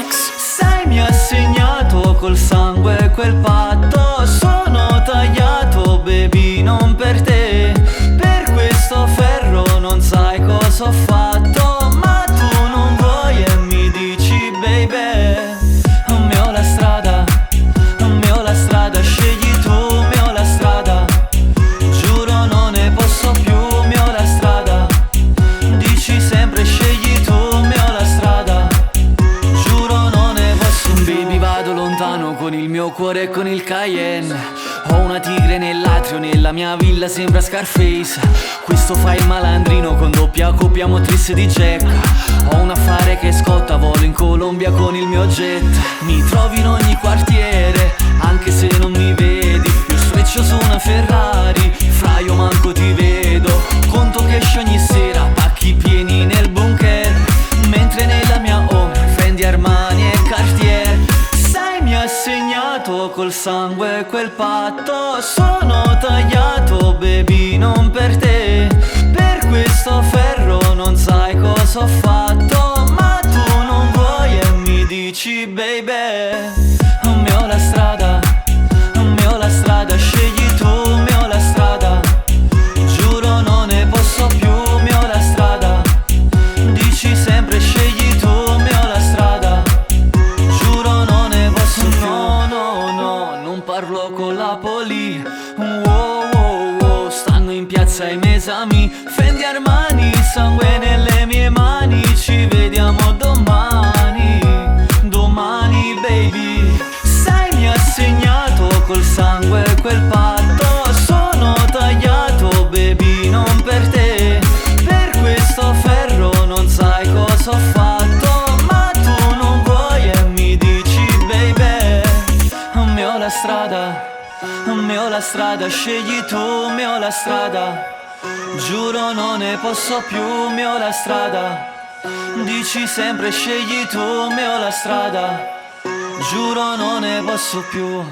Max. Sai, mi ha segnato col sangue quel patto. Sono tagliato, baby, non per te. Per questo ferro non sai cosa ho fatto. Ma tu non vuoi e mi dici, baby. Me ho la strada, me ho la strada, scegli tu, me ho la strada. Giuro non ne posso più, me ho la strada. Dici sempre scegli tu, me ho la strada. Giuro non ne posso più. Baby, vado lontano con il mio cuore e con il Cayenne. Ho una tigre nell'atrio, nella mia villa sembra Scarface. Questo fa il malandrino con doppia coppia motrice di Jack. Ho un affare che scotta, volo in Colombia con il mio jet. Mi trovi in ogni quartiere, anche se non mi vedi. Io sfreccio su una Ferrari, fra io manco ti vedo. Conto che esci ogni sera, pacchi pieni nel bunker. Mentre nella mia home, Fendi, Armani e Cartier. Sai, mi ha segnato col sangue quel patto. Sono tagliato, baby, non per te. Per questo ferro non sai cosa ho fatto. Ma tu non vuoi e mi dici, baby. Me ho la strada, me ho la strada, scegli tu, me ho la strada. Giuro non ne posso più, me ho la strada. Dici sempre scegli tu, me ho la strada. Giuro non ne posso più. No, no, no, non parlo con la poli. Wow, wow, wow, stanno in piazza i miei esami. Fendi, Armani, sangue nelle mie mani. Ci vediamo domani, domani, baby. Sai, mi ha segnato col sangue quel patto. Sono tagliato, baby, non per te. Per questo ferro non sai cosa ho fatto. Ma tu non vuoi e mi dici, baby. Me ho la strada, me ho la strada, scegli tu, me ho la strada. Giuro non ne posso più, me ho la strada. Dici sempre scegli tu, me ho la strada. Giuro non ne posso più.